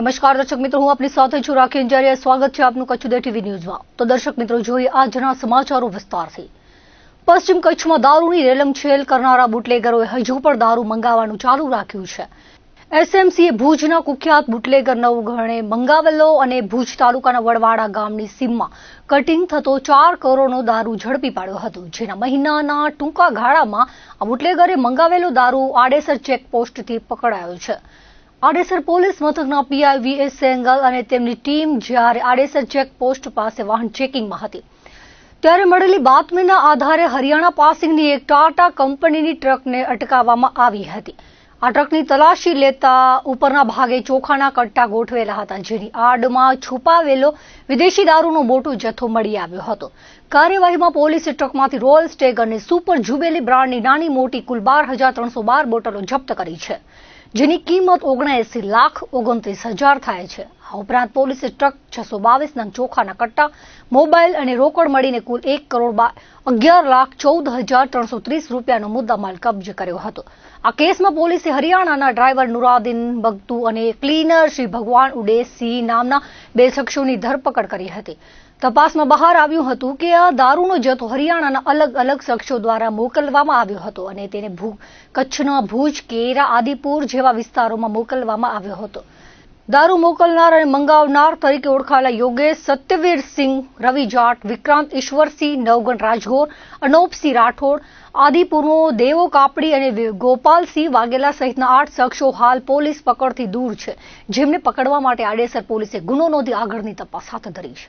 નમસ્કાર દર્શક મિત્રો, હું આપની સાથે છું રાખી અંજારિયા. સ્વાગત છે આપનું કચ્છ ઉદય ટીવી ન્યૂઝમાં. તો દર્શક મિત્રો, જોઈએ આજના સમાચારો વિસ્તારથી. પશ્ચિમ કચ્છમાં દારૂની રેલમછેલ કરનારા બુટલેગરોએ હજુ પણ દારૂ મંગાવવાનું ચાલુ રાખ્યું છે. એસએમસીએ ભુજના કુખ્યાત બુટલેગર નવઘણે મંગાવેલો અને ભુજ તાલુકાના વડવાડા ગામની સીમમાં કટિંગ થતો 4 કરોડનો દારૂ ઝડપી પાડ્યો હતો. જેના મહિનાના ટૂંકા ગાળામાં આ બુટલેગરે મંગાવેલો દારૂ આડેસર ચેકપોસ્ટથી પકડાયો છે. આડેસર પોલીસ મથકના પીઆઈ વીએસ સેંગલ અને તેમની ટીમ જ્યારે આડેસર ચેકપોસ્ટ પાસે વાહન ચેકિંગમાં હતી ત્યારે મળેલી બાતમીના આધારે હરિયાણા પાસિંગની એક ટાટા કંપનીની ટ્રકને અટકાવવામાં આવી હતી. આ ટ્રકની તલાશી લેતા ઉપરના ભાગે ચોખાના કટ્ટા ગોઠવેલા હતા, જેની આડમાં છુપાવેલો વિદેશી દારૂનો મોટો જથ્થો મળી આવ્યો હતો. કાર્યવાહીમાં પોલીસે ટ્રકમાંથી રોયલ સ્ટેગ અને સુપર જુબેલી બ્રાન્ડની નાની મોટી કુલ 12,312 બોટલો જપ્ત કરી છે, જેની કિંમત 79,29,29,000 થાય છે. આ ઉપરાંત પોલીસે ટ્રક 622 નંગ ચોખાના કટ્ટા, મોબાઈલ અને રોકડ મળીને કુલ 1,11,14,330 રૂપિયાનો મુદ્દામાલ કબજે કર્યો હતો. આ કેસમાં પોલીસે હરિયાણાના ડ્રાઈવર નુરાદીન બગતુ અને ક્લીનર શ્રી ભગવાન ઉડેસી નામના 2 શખ્સોની ધરપકડ કરી હતી. તપાસમાં બહાર આવ્યું હતું કે આ દારૂનો જથ્થો હરિયાણાના અલગ અલગ શખ્સો દ્વારા મોકલવામાં આવ્યો હતો અને તેને કચ્છના ભુજ, કેરા, આદિપુર જેવા વિસ્તારોમાં મોકલવામાં આવ્યો હતો. દારૂ મોકલનાર અને મંગાવનાર તરીકે ઓળખાયેલા યોગેશ સત્યવીરસિંહ, રવિ જાટ, વિક્રાંત ઈશ્વરસિંહ, નવગણ રાજગોર, અનોપસિંહ રાઠોડ, આદિપુરનો દેવો કાપડી અને ગોપાલસિંહ વાઘેલા સહિતના 8 શખ્સો હાલ પોલીસ પકડથી દૂર છે, જેમને પકડવા માટે આડેસર પોલીસે ગુનો નોંધી આગળની તપાસ હાથ ધરી છે.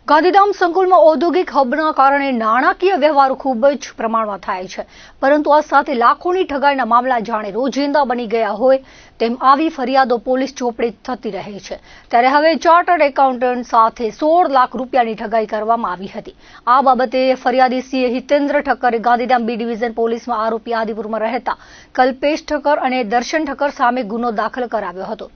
ગાંધીધામ સંકુલમાં ઔદ્યોગિક હબના કારણે નાણાકીય વ્યવહારો ખૂબ જ પ્રમાણમાં થાય છે, પરંતુ આ સાથે લાખોની ઠગાઈના મામલા જાણે રોજિંદા બની ગયા હોય તેમ આવી ફરિયાદો પોલીસ ચોપડે થતી રહે છે. ત્યારે હવે ચાર્ટર્ડ એકાઉન્ટન્ટ સાથે 16 લાખ રૂપિયાની ઠગાઈ કરવામાં આવી હતી. આ બાબતે ફરિયાદી સીએ હિતેન્દ્ર ઠક્કરે ગાંધીધામ બી ડિવિઝન પોલીસમાં આરોપી આદિપુરમાં રહેતા કલ્પેશ ઠક્કર અને દર્શન ઠક્કર સામે ગુનો દાખલ કરાવ્યો હતો.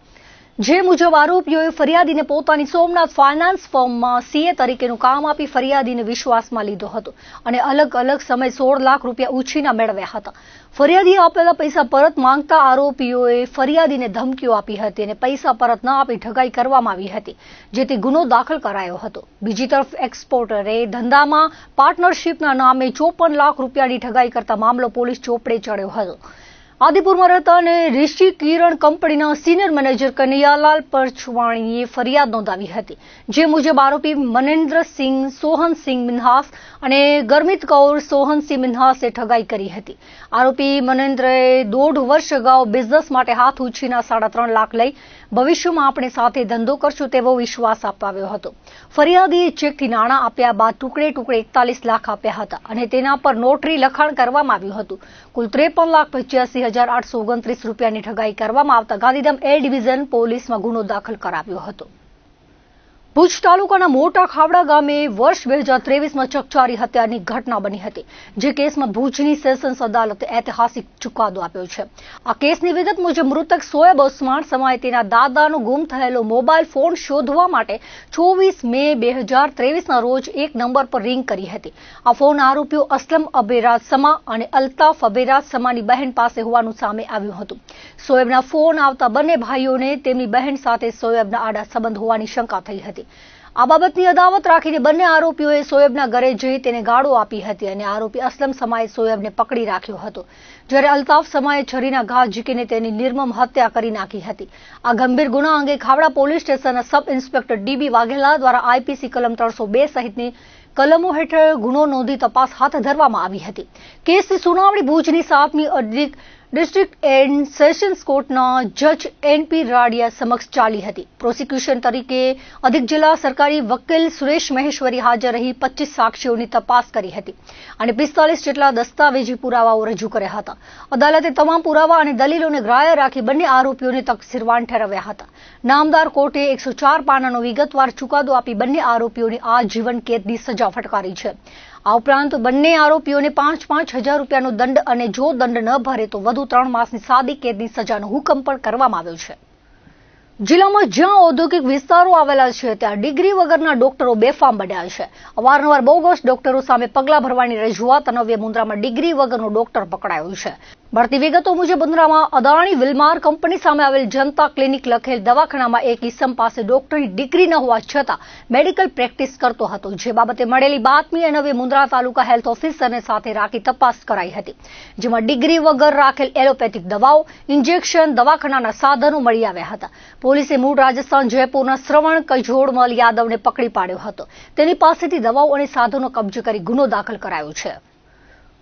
જે મુજબ આરોપીઓએ ફરિયાદીને પોતાની સોમનાથ ફાઇનાન્સ ફર્મમાં સીએ તરીકેનું કામ આપી ફરિયાદીને વિશ્વાસમાં લીધો હતો અને અલગ અલગ સમય 16 લાખ રૂપિયા ઉછીના મેળવ્યા હતા. ફરિયાદીએ આપેલા પૈસા પરત માંગતા આરોપીઓએ ફરિયાદીને ધમકીઓ આપી હતી અને પૈસા પરત ન આપી ઠગાઈ કરવામાં આવી હતી, જેથી ગુનો દાખલ કરાયો હતો. બીજી તરફ એક્સપોર્ટરે ધંધામાં પાર્ટનરશિપના નામે 54 લાખ રૂપિયાની ઠગાઈ કરતા મામલો પોલીસ ચોપડે ચડ્યો હતો. આદિપુરમાં રહેતા અને ઋષિ કિરણ કંપનીના સિનિયર મેનેજર કનૈયાલાલ પરચવાણીએ ફરિયાદ નોંધાવી હતી. જે મુજબ આરોપી મનેન્દ્રસિંહ સોહનસિંહ મિન્હાસ અને ગરમીત કૌર સોહનસિંહ મિન્હાસે ઠગાઈ કરી હતી. આરોપી મનેન્દ્રએ 1.5 વર્ષ અગાઉ બિઝનેસ માટે હાથ ઉછીના 3.5 લાખ લઈ ભવિષ્યમાં આપણે સાથે ધંધો કરશું તેવો વિશ્વાસ અપાવ્યો હતો. ફરિયાદીએ ચેકથી નાણાં આપ્યા બાદ ટુકડે ટુકડે 41 લાખ આપ્યા હતા અને તેના પર નોટરી લખાણ કરવામાં આવ્યું હતું. કુલ 53,85,829 રૂપિયાની ઠગાઈ કરવામાં આવતા ગાંધીધામ એ ડિવિઝન પોલીસમાં ગુનો દાખલ કરાવ્યો હતો. ભુજ તાલુકાના મોટા ખાવડા ગામે વર્ષ 2023માં ચકચારી હત્યાની ઘટના બની હતી. જે કેસમાં ભુજની સેશન્સ અદાલતે ઐતિહાસિક ચુકાદો આપ્યો છે. આ કેસની વિગત મુજબ મૃતક સોએબ ઓસમાણ સમાએ તેના દાદાનો ગુમ થયેલો મોબાઈલ ફોન શોધવા માટે 24 મે 2023ના રોજ એક નંબર પર રિંગ કરી હતી. આ ફોન આરોપીઓ અસલમ અબેરાજ સમા અને અલ્તાફ અબેરાજ સમાની બહેન પાસે હોવાનું સામે આવ્યું હતું. સોએબના ફોન આવતા બંને ભાઈઓને તેમની બહેન સાથે સોએબના આડા સંબંધ હોવાની શંકા થઈ હતી. આ બાબતની અદાવત રાખીને બંને આરોપીઓએ સોએબના ઘરે જઈ તેને ગાળો આપી હતી અને આરોપી અસલમ સમાએ સોએબને પકડી રાખ્યો હતો, જ્યારે અલ્તાફ સમાએ છરીના ઘા ઝીકીને તેની નિર્મમ હત્યા કરી નાખી હતી. આ ગંભીર ગુના અંગે ખાવડા પોલીસ સ્ટેશનના સબ ઇન્સ્પેક્ટર ડીબી વાઘેલા દ્વારા આઈપીસી કલમ 302 સહિતની કલમો હેઠળ ગુનો નોંધી તપાસ હાથ ધરવામાં આવી હતી. કેસની સુનાવણી ભુજની 7મી ડિસ્ટ્રિક્ટ એન્ડ સેશન્સ કોર્ટના જજ એનપી રાડિયા સમક્ષ ચાલી હતી. પ્રોસિક્યુશન તરીકે અધિક જિલ્લા સરકારી વકીલ સુરેશ મહેશ્વરી હાજર રહી 25 સાક્ષીઓની તપાસ કરી હતી અને 45 જેટલા દસ્તાવેજી પુરાવાઓ રજૂ કર્યા હતા. અદાલતે તમામ પુરાવા અને દલીલોને ગ્રાહ્ય રાખી બંને આરોપીઓને તકસીરવાન ઠેરવ્યા હતા. નામદાર કોર્ટે 104 પાનાનો વિગતવાર ચુકાદો આપી બંને આરોપીઓને આજીવન કેદની સજા ફટકારી છે. આ ઉપરાંત બંને આરોપીઓને 5,000 રૂપિયાનો દંડ અને જો દંડ ન ભરે તો વધુ 3 માસની સાદી કેદની સજાનો હુકમ પણ કરવામાં આવ્યો છે. જિલ્લામાં જ્યાં ઔદ્યોગિક વિસ્તારો આવેલા છે ત્યાં ડિગ્રી વગરના ડોક્ટરો બેફામ બન્યા છે. અવારનવાર બોગસ ડોક્ટરો સામે પગલાં ભરવાની રજૂઆત અનવ્ય મુન્દ્રામાં ડિગ્રી વગરનો ડોક્ટર પકડાયો છે. મળતી વિગતો મુજબ મુન્દ્રામાં અદાણી વિલમાર કંપની સામે આવેલ જનતા ક્લિનિક લખેલ દવાખાનામાં એક ઇસમ પાસે ડોક્ટરની ડિગ્રી ન હોવા છતાં મેડિકલ પ્રેક્ટિસ કરતો હતો, જે બાબતે મળેલી બાતમી અન્વયે મુન્દ્રા તાલુકા હેલ્થ ઓફિસરને સાથે રાખી તપાસ કરાઈ હતી, જેમાં ડિગ્રી વગર રાખેલ એલોપેથિક દવાઓ, ઇન્જેક્શન, દવાખાનાના સાધનો મળી આવ્યા હતા. પોલીસે મૂળ રાજસ્થાન જયપુરના શ્રવણ કજોડમલ યાદવને પકડી પાડ્યો હતો. તેની પાસેથી દવાઓ અને સાધનો કબજે કરી ગુનો દાખલ કરાયો છે.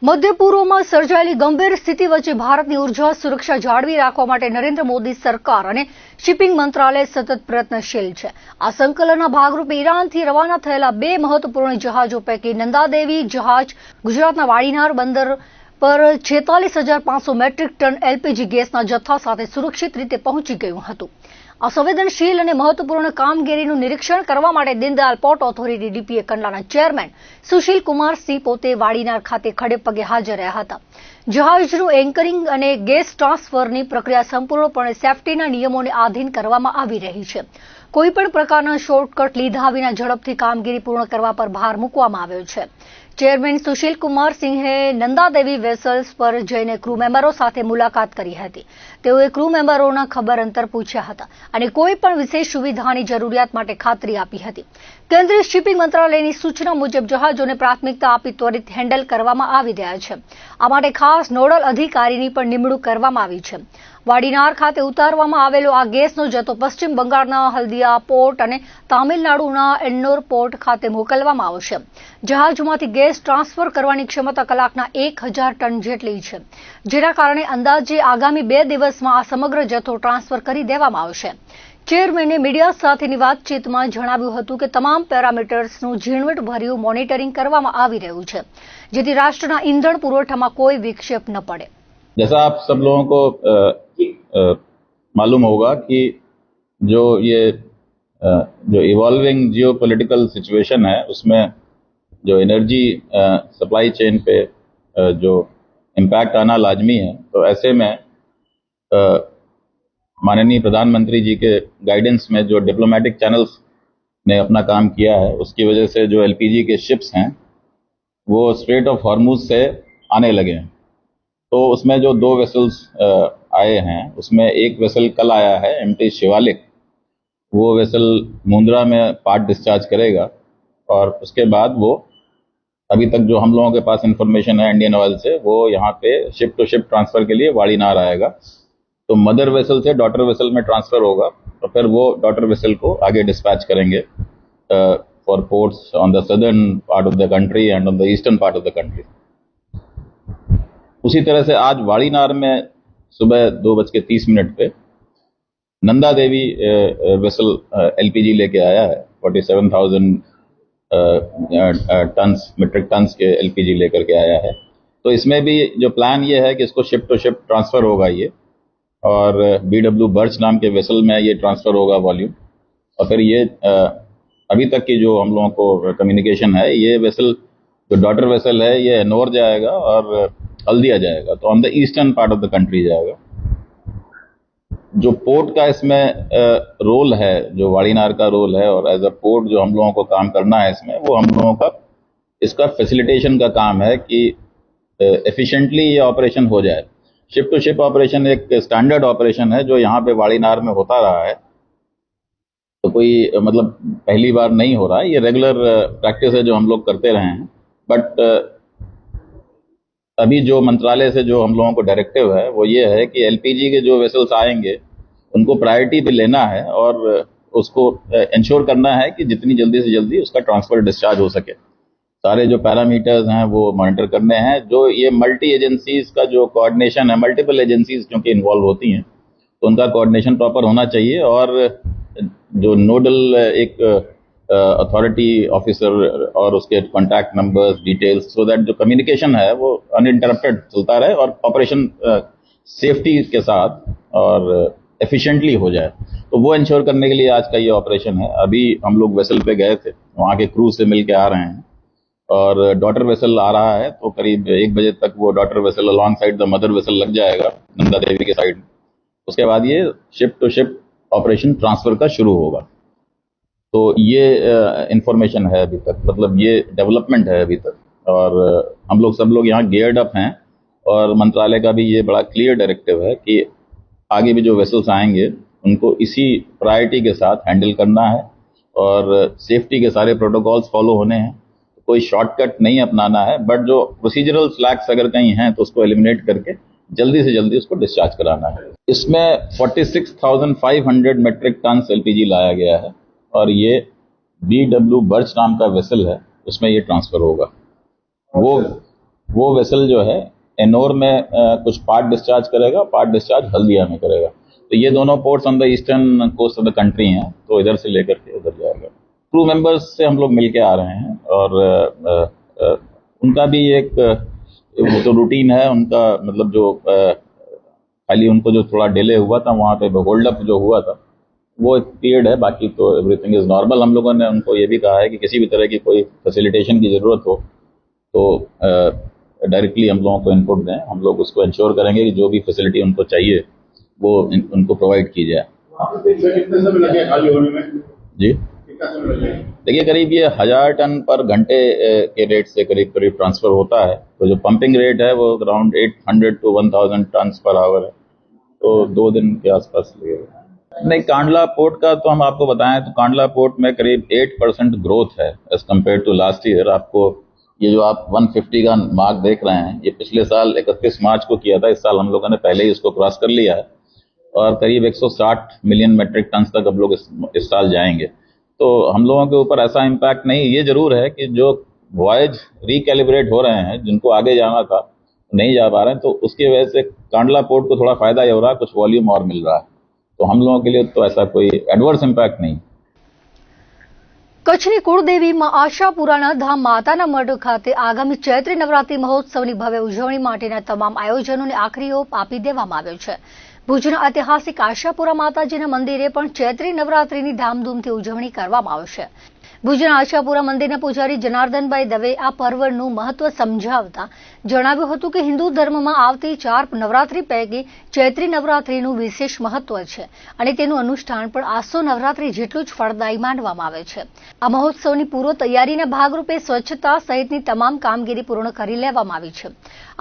મધ્ય પૂર્વમાં સર્જાયેલી ગંભીર સ્થિતિ વચ્ચે ભારતની ઉર્જા સુરક્ષા જાળવી રાખવા માટે નરેન્દ્ર મોદી સરકાર અને શિપિંગ મંત્રાલય સતત પ્રયત્નશીલ છે. આ સંકલનના ભાગરૂપે ઈરાનથી રવાના થયેલા 2 મહત્વપૂર્ણ જહાજો પૈકી નંદાદેવી જહાજ ગુજરાતના વાડીનાર બંદર પર 46,500 મેટ્રિક ટન એલપીજી ગેસના જથ્થા સાથે સુરક્ષિત રીતે પહોંચી ગયું હતું. આ સંવેદનશીલ અને મહત્વપૂર્ણ કામગીરીનું નિરીક્ષણ કરવા માટે દીનદયાલ પોર્ટ ઓથોરિટી ડીપીએ કંડલાના ચેરમેન સુશીલ કુમાર સિંહ પોતે વાડીનાર ખાતે ખડે પગે હાજર રહ્યા હતા. જહાજનું એન્કરિંગ અને ગેસ ટ્રાન્સફરની પ્રક્રિયા સંપૂર્ણપણે સેફટીના નિયમોને આધીન કરવામાં આવી રહી છે. કોઈપણ પ્રકારના શોર્ટકટ લીધા વિના ઝડપથી કામગીરી પૂર્ણ કરવા પર ભાર મૂકવામાં આવ્યો છે. ચેરમેન સુશીલ કુમાર સિંહે નંદાદેવી વેસલ્સ પર જઈને ક્રૂ મેમ્બરો સાથે મુલાકાત કરી હતી. તેઓએ ક્રૂ મેમ્બરોના ખબર અંતર પૂછ્યા હતા અને કોઈ પણ વિશેષ સુવિધાની જરૂરિયાત માટે ખાતરી આપી હતી. કેન્દ્રીય શિપિંગ મંત્રાલયની સૂચના મુજબ જહાજોને પ્રાથમિકતા આપી ત્વરિત હેન્ડલ કરવામાં આવી રહ્યા છે. આ માટે ખાસ નોડલ અધિકારીની પણ નિમણૂક કરવામાં આવી છે. વાડીનાર ખાતે ઉતારવામાં આવેલો આ ગેસનો જથ્થો પશ્ચિમ બંગાળના હલ્દિયા પોર્ટ અને તામિલનાડુના એન્નોર પોર્ટ ખાતે મોકલવામાં આવશે. જહાજમાંથી ગેસ ટ્રાન્સફર કરવાની ક્ષમતા કલાકના 1,000 ટન જેટલી છે, જેના કારણે અંદાજે આગામી 2 દિવસમાં આ સમગ્ર જથ્થો ટ્રાન્સફર કરી દેવામાં આવશે. ચેરમેને મીડિયા સાથેની વાતચીતમાં જણાવ્યું હતું કે તમામ પેરામીટર્સનું ઝીણવટભર્યું મોનિટરિંગ કરવામાં આવી રહ્યું છે, જેથી રાષ્ટ્રના ઈંધણ પુરવઠામાં કોઈ વિક્ષેપ ન પડે. जैसा आप सब लोगों को मालूम होगा कि जो इवॉल्विंग जियोपॉलिटिकल सिचुएशन है उसमें जो एनर्जी सप्लाई चेन पे जो इम्पैक्ट आना लाजमी है, तो ऐसे में माननीय प्रधानमंत्री जी के गाइडेंस में जो डिप्लोमेटिक चैनल्स ने अपना काम किया है, उसकी वजह से जो एलपीजी के शिप्स हैं वो स्ट्रेट ऑफ हॉर्मुज से आने लगे हैं. तो उसमें जो 2 वेसल्स आए हैं, उसमें एक वेसल कल आया है एमटी शिवालिक. वो वेसल मुंद्रा में पार्ट डिस्चार्ज करेगा और उसके बाद वो अभी तक जो हम लोगों के पास इंफॉर्मेशन है इंडियन ऑयल से, वो यहाँ पे शिप टू शिप ट्रांसफर के लिए वाड़ीनार आएगा. तो मदर वेसल से डॉटर वेसल में ट्रांसफर होगा और फिर वो डॉटर वेसल को आगे डिस्पैच करेंगे for ports on the southern part of the country and on the eastern part of the country. उसी तरह से आज वाड़ीनार में सुबह 2:30 पे नंदा देवी वेसल एलपीजी लेके आया है. 47,000 मेट्रिक टन्स के एलपीजी लेकर के आया है. तो इसमें भी जो प्लान ये है कि इसको शिप टू शिप ट्रांसफर होगा ये, और बीडब्ल्यू बर्च नाम के वेसल में ये ट्रांसफर होगा वॉल्यूम. और फिर ये अभी तक की जो हम लोगों को कम्युनिकेशन है, ये वेसल जो डॉटर वेसल है ये एनोर जाएगा और हल्दिया जाएगा, तो on the eastern part of the country जाएगा. जो पोर्ट का इसमें रोल है, जो वाड़ीनार का रोल है, और एज अ पोर्ट जो हम लोगों को काम करना है इसमें, वो हम लोगों का इसका फैसिलिटेशन का काम है कि एफिशिएंटली ये ऑपरेशन हो जाए. शिप टू शिप ऑपरेशन एक स्टैंडर्ड ऑपरेशन है जो यहाँ पे वाड़ीनार में होता रहा है, तो कोई मतलब पहली बार नहीं हो रहा है. ये रेगुलर प्रैक्टिस है जो हम लोग करते रहे हैं. बट अभी जो मंत्रालय से जो हम लोगों को डायरेक्टिव है वो ये है कि एलपीजी के जो वेसल्स आएंगे उनको प्रायोरिटी पे लेना है और उसको इंश्योर करना है कि जितनी जल्दी से जल्दी उसका ट्रांसफर डिस्चार्ज हो सके. सारे जो पैरामीटर्स हैं वो मॉनिटर करने हैं. जो ये मल्टी एजेंसीज का जो कोऑर्डिनेशन है, मल्टीपल एजेंसीज क्योंकि इन्वॉल्व होती हैं, तो उनका कोऑर्डिनेशन प्रॉपर होना चाहिए. और जो नोडल एक अथॉरिटी ऑफिसर और उसके contact numbers, details, so that जो कम्युनिकेशन है वो अनइंटरप्टेड चलता रहे और ऑपरेशन सेफ्टी के साथ और एफिशिएंटली हो जाए. तो वो इंश्योर करने के लिए आज का ये ऑपरेशन है. अभी हम लोग वेसल पे गए थे, वहाँ के क्रू से मिल के आ रहे हैं और डॉटर वेसल आ रहा है, तो करीब 1 बजे तक वो daughter vessel alongside the mother vessel लग जाएगा नंदा देवी के साइड. उसके बाद ये ship to ship operation transfer का शुरू होगा. तो ये इंफॉर्मेशन है अभी तक, मतलब ये डेवलपमेंट है अभी तक. और हम लोग सब लोग यहाँ गियर्ड अप हैं और मंत्रालय का भी ये बड़ा क्लियर डायरेक्टिव है कि आगे भी जो वेसल्स आएंगे उनको इसी प्रायोरिटी के साथ हैंडल करना है और सेफ्टी के सारे प्रोटोकॉल्स फॉलो होने हैं। कोई शॉर्टकट नहीं अपनाना है, बट जो प्रोसीजरल स्लैक्स अगर कहीं हैं तो उसको एलिमिनेट करके जल्दी से जल्दी उसको डिस्चार्ज कराना है। इसमें 46,500 मेट्रिक टन एलपीजी लाया गया है और ये BW बर्च नाम का वेसल है, उसमें ये ट्रांसफर होगा। वो वेसल जो है एनोर में कुछ पार्ट डिस्चार्ज करेगा, पार्ट डिस्चार्ज हल्दिया में करेगा। तो ये दोनों ports on the eastern coast of the country हैं, तो इधर से लेकर के उधर जाएगा। क्रू मेंबर्स से हम लोग मिलके आ रहे हैं और उनका भी एक वो तो रूटीन है उनका, मतलब जो खाली उनको जो थोड़ा डिले हुआ था वहाँ पे होल्ड अप जो हुआ था वो एक पीरियड है, बाकी तो एवरीथिंग इज नॉर्मल। हम लोगों ने उनको ये भी कहा है कि किसी भी तरह की कोई फैसिलिटेशन की जरूरत हो तो डायरेक्टली हम लोगों को इनपुट दें, हम लोग उसको इंश्योर करेंगे कि जो भी फैसिलिटी उनको चाहिए वो उनको प्रोवाइड की जाए। कितने समय लगे खाली होने में? जी देखिए, करीब ये 1000 टन पर घंटे के रेट से करीब करीब ट्रांसफर होता है। तो जो पंपिंग रेट है वो around 800 to 1000 ton per hour है, तो 2 दिन के आसपास लगेगा। नहीं, कांडला पोर्ट का तो हम आपको बताएं तो कांडला पोर्ट में करीब 8% ग्रोथ है as compare to last year. आपको ये जो आप 150 का मार्क देख रहे हैं, ये पिछले साल 31 मार्च को किया था। इस साल हम लोगों ने पहले ही इसको क्रॉस कर लिया है और करीब 160 मिलियन मेट्रिक टन तक अब लोग इस साल जाएंगे। तो हम लोगों के ऊपर ऐसा इम्पैक्ट नहीं। ये जरूर है कि जो वॉयज रिकैलिब्रेट हो रहे हैं, जिनको आगे जाना था नहीं जा पा रहे हैं, तो उसकी वजह से कांडला पोर्ट को थोड़ा फायदा ही हो रहा है, कुछ वॉल्यूम और मिल रहा है। तो हम लोगों के लिए तो ऐसा कोई એડવર્સ ઇમ્પેક્ટ નહીં। કચ્છની કુળદેવીમાં આશાપુરાના ધામ માતાના મઢ ખાતે આગામી ચૈત્રી નવરાત્રી મહોત્સવની ભવ્ય ઉજવણી માટેના તમામ આયોજનોને આખરી ઓપ આપી દેવામાં આવ્યો છે। ભુજના ઐતિહાસિક આશાપુરા માતાજીના મંદિરે પણ ચૈત્રી નવરાત્રીની ધામધૂમથી ઉજવણી કરવામાં આવશે। ભુજના આશાપુરા મંદિરના પૂજારી જનાર્દનભાઈ દવે આ પર્વનું મહત્વ સમજાવતા જણાવ્યું હતું કે હિન્દુ ધર્મમાં આવતી 4 નવરાત્રી પૈકી ચૈત્રી નવરાત્રીનું વિશેષ મહત્વ છે અને તેનું અનુષ્ઠાન પણ આસો નવરાત્રી જેટલું જ ફળદાયી માનવામાં આવે છે। આ મહોત્સવની પૂર્વ તૈયારીના ભાગરૂપે સ્વચ્છતા સહિતની તમામ કામગીરી પૂર્ણ કરી લેવામાં આવી છે।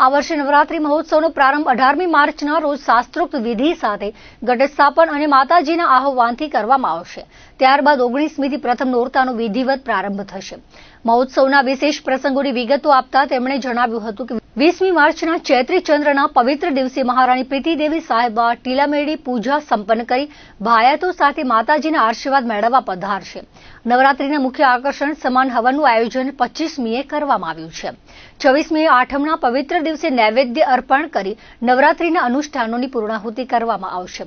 આ વર્ષે નવરાત્રી મહોત્સવનો પ્રારંભ 18મી માર્ચના રોજ શાસ્ત્રોક્ત વિધિ સાથે ઘટસ્થાપન અને માતાજીના આહવાનથી કરવામાં આવશે। ત્યારબાદ 19મીથી પ્રથમ નોરતાનો વિધિવત પ્રારંભ થશે। મહોત્સવના વિશેષ પ્રસંગોની વિગતો આપતા તેમણે જણાવ્યું હતું કે 20મી માર્ચના ચૈત્રી ચંદ્રના પવિત્ર દિવસે મહારાણી પ્રીતિદેવી સાહેબા ટીલામેળી પૂજા સંપન્ન કરી ભાયાતો સાથે માતાજીના આશીર્વાદ મેળવવા પધારશે। નવરાત્રીના મુખ્ય આકર્ષણ સમાન હવનનું આયોજન 25મીએ કરવામાં આવ્યું છે। 26મીએ આઠમના પવિત્ર દિવસે નૈવેદ્ય અર્પણ કરી નવરાત્રીના અનુષ્ઠાનોની પૂર્ણાહુતિ કરવામાં આવશે।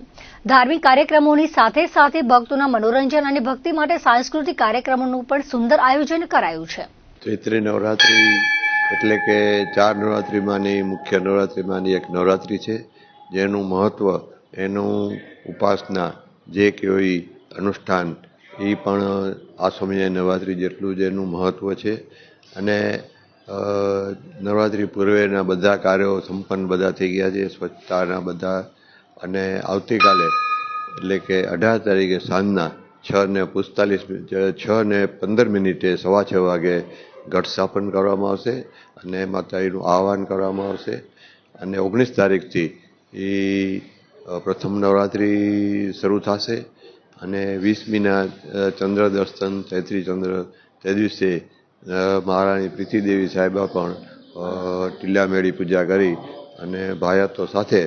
ધાર્મિક કાર્યક્રમોની સાથે સાથે ભક્તોના મનોરંજન અને ભક્તિ માટે સાંસ્કૃતિક કાર્યક્રમોનું પણ સુંદર આયોજન કરાયું છે। ચૈત્રી નવરાત્રી એટલે કે 4 નવરાત્રીમાંની મુખ્ય નવરાત્રીમાંની એક નવરાત્રી છે, જેનું મહત્વ, એનું ઉપાસના, જે કોઈ અનુષ્ઠાન એ પણ આ સમયે નવરાત્રી જેટલું જ એનું મહત્વ છે। અને નવરાત્રી પૂર્વેના બધા કાર્યો સંપન્ન બધા થઈ ગયા છે, સ્વચ્છતાના બધા। અને આવતીકાલે એટલે કે 18 તારીખે સાંજના 6:15 સવા 6 વાગે ઘટ સ્થાપન કરવામાં આવશે અને માતાજીનું આહવાન કરવામાં આવશે। અને 19 તારીખથી એ પ્રથમ નવરાત્રિ શરૂ થશે અને 20મીના ચંદ્ર દર્શન, ચૈત્રી ચંદ્ર, તે દિવસે મહારાણી પ્રીતિદેવી સાહેબા પણ ટીલામેળી પૂજા કરી અને ભાયાતો સાથે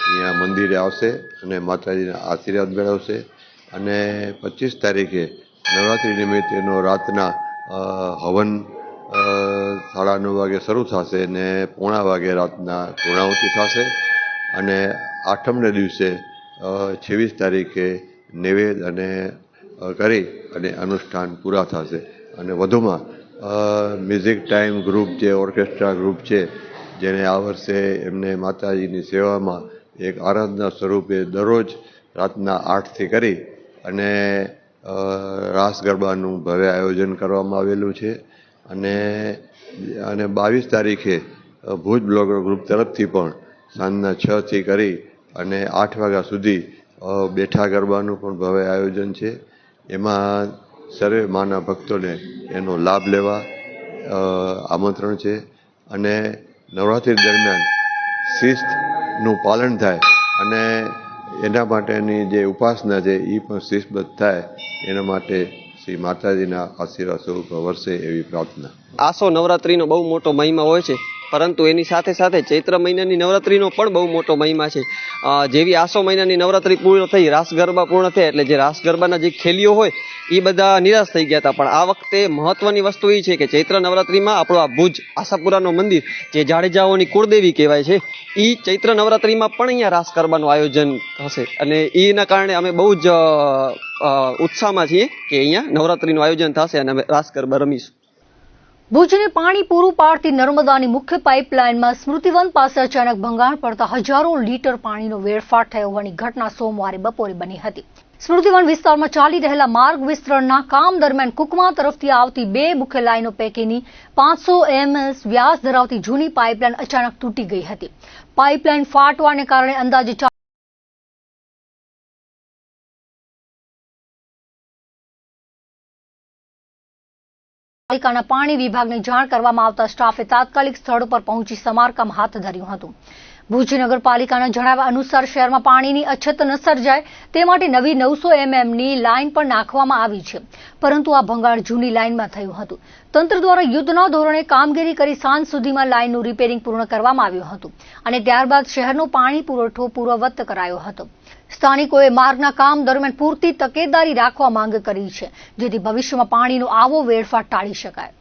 અહીંયા મંદિરે આવશે અને માતાજીના આશીર્વાદ મેળવશે। અને 25 તારીખે નવરાત્રિ નિમિત્તેનો રાતના હવન 9:30 વાગે શરૂ થશે અને 9:15 વાગે રાતના પૂર્ણાહુતિ થશે। અને આઠમને દિવસે 26 તારીખે નૈવેદ્ય અને કરી અને અનુષ્ઠાન પૂરા થશે। અને વધુમાં મ્યુઝિક ટાઈમ ગ્રુપ, જે ઓર્કેસ્ટ્રા ગ્રુપ છે, જેને આ વર્ષે એમને માતાજીની સેવામાં એક આરાધના સ્વરૂપે દરરોજ રાતના 8થી કરી અને રાસ ગરબાનું ભવ્ય આયોજન કરવામાં આવેલું છે। અને 22 તારીખે ભુજ બ્લોગર ગ્રુપ તરફથી પણ સાંજના 6થી કરી અને 8 વાગ્યા સુધી બેઠા ગરબાનું પણ ભવ્ય આયોજન છે। એમાં સર્વે માના ભક્તોને એનો લાભ લેવા આમંત્રણ છે। અને નવરાત્રિ દરમિયાન શિસ્તનું પાલન થાય અને એના માટેની જે ઉપાસના છે એ પણ શિસ્તબદ્ધ થાય એના માટે શ્રી માતાજીના આશીર્વાદ સ્વરૂપ વરસે એવી પ્રાર્થના. આસો નવરાત્રીનો બહુ મોટો મહિમા હોય છે, પરંતુ એની સાથે સાથે ચૈત્ર મહિનાની નવરાત્રીનો પણ બહુ મોટો મહિમા છે. જેવી આસો મહિનાની નવરાત્રી પૂર્ણ થઈ, રાસ ગરબા પૂર્ણ થયા એટલે જે રાસ ગરબાના જે ખેલીઓ હોય એ બધા નિરાશ થઈ ગયા હતા. પણ આ વખતે મહત્વની વસ્તુ એ છે કે ચૈત્ર નવરાત્રીમાં આપણો આ ભુજ આશાપુરાનું મંદિર જે જાડેજાઓની કુળદેવી કહેવાય છે, એ ચૈત્ર નવરાત્રીમાં પણ અહીંયા રાસ ગરબાનું આયોજન થશે અને એના કારણે અમે બહુ જ ઉત્સાહમાં છીએ કે અહીંયા નવરાત્રીનું આયોજન થશે અને અમે રાસ ગરબા રમીશું. ભુજને પાણી પૂરું પાડતી નર્મદાની મુખ્ય પાઇપલાઇનમાં સ્મૃતિવન પાસે અચાનક ભંગાણ પડતા હજારો લીટર પાણીનો વેડફાટ થયો હોવાની ઘટના સોમવારે બપોરે બની હતી. સ્મૃતિવન વિસ્તારમાં ચાલી રહેલા માર્ગ વિસ્તરણના કામ દરમિયાન કુકમા તરફથી આવતી 2 મુખ્ય લાઇનો પૈકીની 500 ms વ્યાસ ધરાવતી જૂની પાઇપલાઇન અચાનક તૂટી ગઈ હતી. પાઇપલાઇન ફાટવાને કારણે અંદાજે પાલિકાના પાણી વિભાગને જાણ કરવામાં આવતા સ્ટાફે તાત્કાલિક સ્થળ પર પહોંચી સમારકામ હાથ ધર્યું હતું. ભુજ નગરપાલિકાના જણાવ્યા અનુસાર શહેરમાં પાણીની અછત ન સર્જાય તે માટે નવી 900 mmની લાઇન પણ નાખવામાં આવી છે, પરંતુ આ ભંગાણ જૂની લાઇનમાં થયું હતું. તંત્ર દ્વારા યુદ્ધના ધોરણે કામગીરી કરી સાંજ સુધીમાં લાઇનનું રિપેરિંગ પૂર્ણ કરવામાં આવ્યું હતું અને ત્યારબાદ શહેરનો પાણી પુરવઠો પૂર્વવત કરાયો હતો. સ્થાનિકોએ માર્ગના કામ દરમિયાન પૂરતી તકેદારી રાખવા માંગ કરી છે, જેથી ભવિષ્યમાં પાણીનો આવો વેડફાટ ટાળી શકાય.